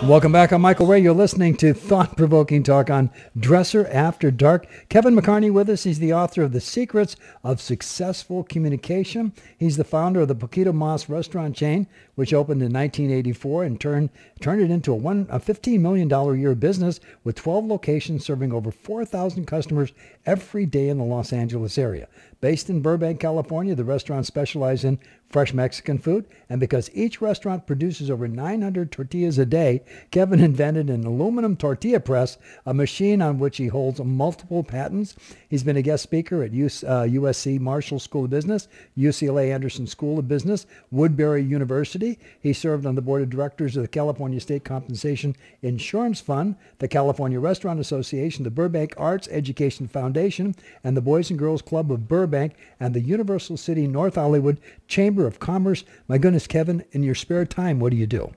Welcome back. I'm Michael Ray. You're listening to thought-provoking talk on Dresser After Dark. Kevin McCarney with us. He's the author of The Secrets of Successful Communication. He's the founder of the Poquito Mas restaurant chain, which opened in 1984 and turned it into a $15 million a year business with 12 locations serving over 4,000 customers every day in the Los Angeles area. Based in Burbank, California, the restaurant specializes in fresh Mexican food, and because each restaurant produces over 900 tortillas a day, Kevin invented an aluminum tortilla press, a machine on which he holds multiple patents. He's been a guest speaker at USC Marshall School of Business, UCLA Anderson School of Business, Woodbury University. He served on the board of directors of the California State Compensation Insurance Fund, the California Restaurant Association, the Burbank Arts Education Foundation, and the Boys and Girls Club of Burbank, and the Universal City North Hollywood Chamber of Commerce. My goodness, Kevin, in your spare time, what do you do?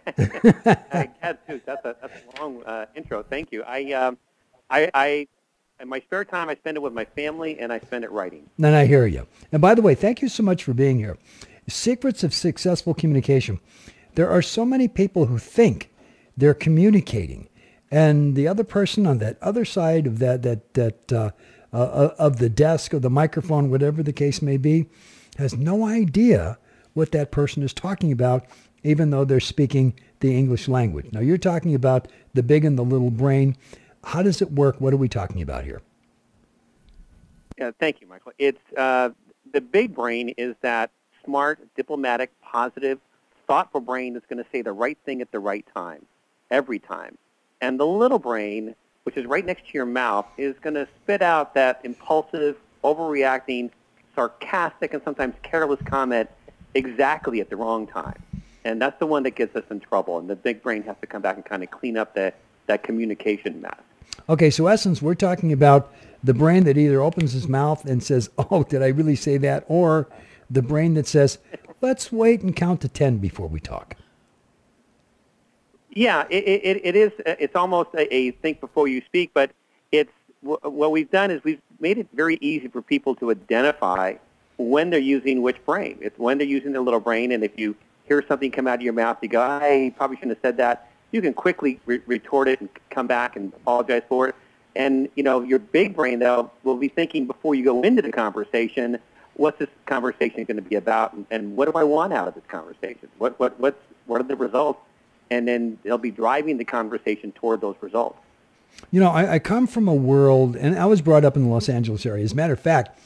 That's a long intro. Thank you. In my spare time, I spend it with my family, and I spend it writing. And I hear you. And by the way, thank you so much for being here. Secrets of Successful Communication. There are so many people who think they're communicating, and the other person on that other side of of the desk or the microphone, whatever the case may be, has no idea what that person is talking about, even though they're speaking the English language. Now, you're talking about the big and the little brain. How does it work? What are we talking about here? Yeah, thank you, Michael. It's the big brain is that smart, diplomatic, positive, thoughtful brain that's going to say the right thing at the right time, every time. And the little brain, which is right next to your mouth, is going to spit out that impulsive, overreacting, sarcastic, and sometimes careless comment exactly at the wrong time. And that's the one that gets us in trouble. And the big brain has to come back and kind of clean up that communication mess. Okay, so essence, we're talking about the brain that either opens its mouth and says, oh, did I really say that? Or the brain that says, let's wait and count to 10 before we talk. Yeah, it is. It's almost a think before you speak, but it's what we've done is we've made it very easy for people to identify when they're using which brain. It's when they're using their little brain, and if you hear something come out of your mouth, you go, I probably shouldn't have said that. You can quickly retort it and come back and apologize for it. And, your big brain, though, will be thinking before you go into the conversation, what's this conversation going to be about, and what do I want out of this conversation? What are the results? And then they'll be driving the conversation toward those results. I come from a world, and I was brought up in the Los Angeles area. As a matter of fact,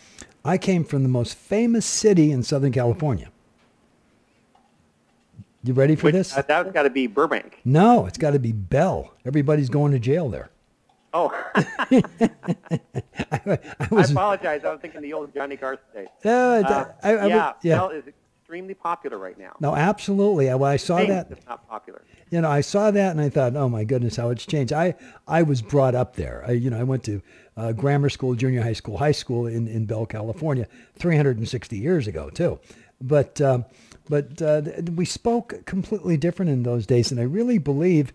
I came from the most famous city in Southern California. You ready for this? That's got to be Burbank. No, it's got to be Bell. Everybody's going to jail there. Oh. I apologize. I was thinking the old Johnny Carson days. Bell is extremely popular right now. No, absolutely. I saw that. It's not popular. I saw that and I thought, oh my goodness, how it's changed. I was brought up there. I went to grammar school, junior high school in Bell, California, 360 years ago too. But we spoke completely different in those days, and I really believe,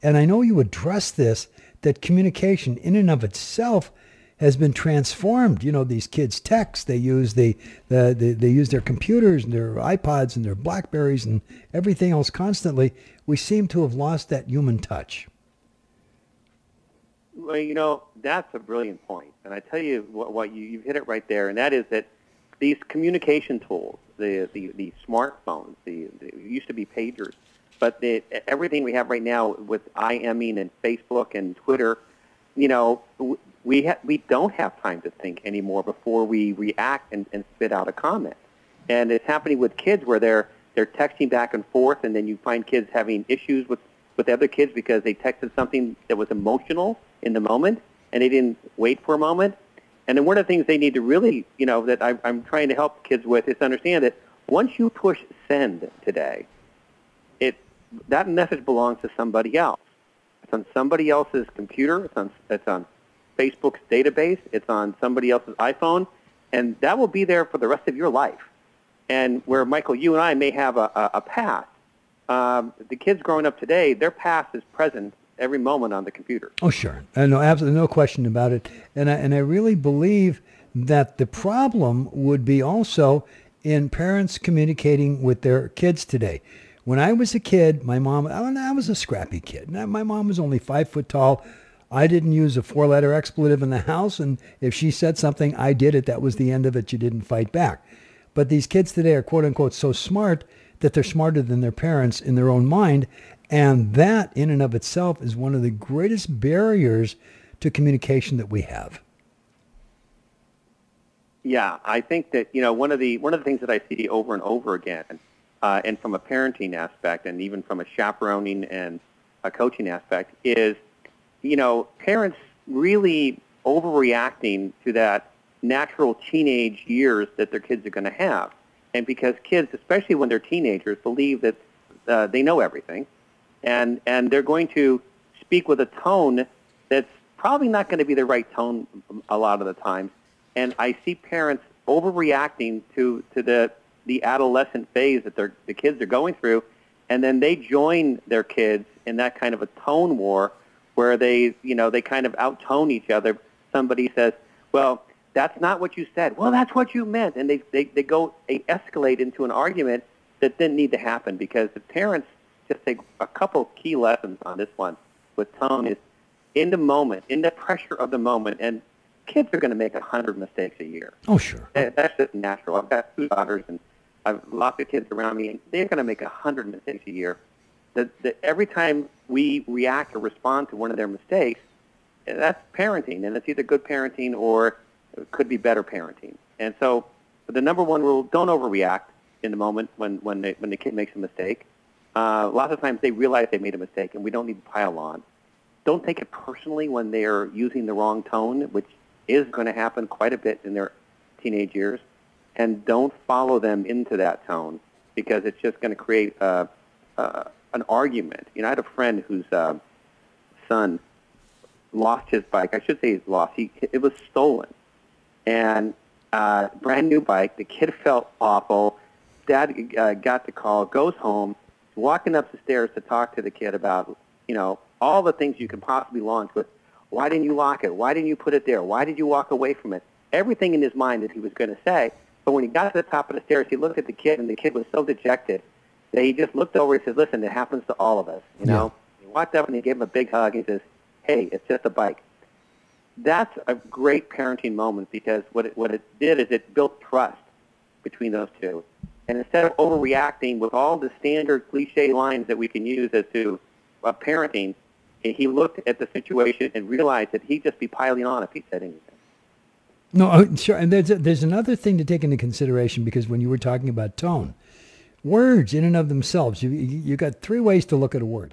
and I know you address this, that communication in and of itself has been transformed. These kids text, they use they use their computers and their iPods and their Blackberries and everything else constantly. We seem to have lost that human touch. Well, that's a brilliant point. And I tell you what you hit it right there, and that is that these communication tools, the smartphones, it used to be pagers, but everything we have right now with IMing and Facebook and Twitter, we don't have time to think anymore before we react and spit out a comment. And it's happening with kids where they're texting back and forth, and then you find kids having issues with other kids because they texted something that was emotional in the moment, and they didn't wait for a moment. And then one of the things they need to really, that I'm trying to help kids with is understand that once you push send today, that message belongs to somebody else. It's on somebody else's computer. It's on Facebook's database. It's on somebody else's iPhone, and that will be there for the rest of your life. And where, Michael, you and I may have a past, the kids growing up today, their past is present every moment on the computer. Oh, sure. No, absolutely no question about it. And I really believe that the problem would be also in parents communicating with their kids today. When I was a kid, my mom, I was a scrappy kid. My mom was only 5 foot tall. I didn't use a 4-letter expletive in the house, and if she said something, I did it. That was the end of it. You didn't fight back. But these kids today are, quote unquote, so smart that they're smarter than their parents in their own mind. And that in and of itself is one of the greatest barriers to communication that we have. Yeah, I think that, one of the things that I see over and over again, and from a parenting aspect and even from a chaperoning and a coaching aspect is, parents really overreacting to that natural teenage years that their kids are going to have. And because kids, especially when they're teenagers, believe that they know everything, and they're going to speak with a tone that's probably not going to be the right tone a lot of the time. And I see parents overreacting to the adolescent phase that the kids are going through, and then they join their kids in that kind of a tone war where they kind of out-tone each other. Somebody says, well, that's not what you said. Well, that's what you meant. And they escalate into an argument that didn't need to happen, because the parents just take a couple key lessons on this one with tone is in the moment, in the pressure of the moment. And kids are going to make 100 mistakes a year. Oh, sure. That's just natural. I've got 2 daughters, and I've lots of kids around me, and they're going to make 100 mistakes a year. Every time we react or respond to one of their mistakes, that's parenting, and it's either good parenting or it could be better parenting. And so the number one rule, don't overreact in the moment when the kid makes a mistake. Lots of times they realize they made a mistake, and we don't need to pile on. Don't take it personally when they're using the wrong tone, which is going to happen quite a bit in their teenage years. And don't follow them into that tone, because it's just going to create an argument. I had a friend whose son lost his bike. I should say it was stolen. And brand new bike. The kid felt awful. Dad got the call, goes home, walking up the stairs to talk to the kid about, all the things you could possibly launch with. Why didn't you lock it? Why didn't you put it there? Why did you walk away from it? Everything in his mind that he was going to say. But when he got to the top of the stairs, he looked at the kid, and the kid was so dejected that he just looked over and said, listen, it happens to all of us, Yeah. He walked up and he gave him a big hug. He says, hey, it's just a bike. That's a great parenting moment, because what it did is it built trust between those two. And instead of overreacting with all the standard cliche lines that we can use as to parenting, he looked at the situation and realized that he'd just be piling on if he said anything. No, sure. And there's another thing to take into consideration, because when you were talking about tone, words in and of themselves, you got 3 ways to look at a word.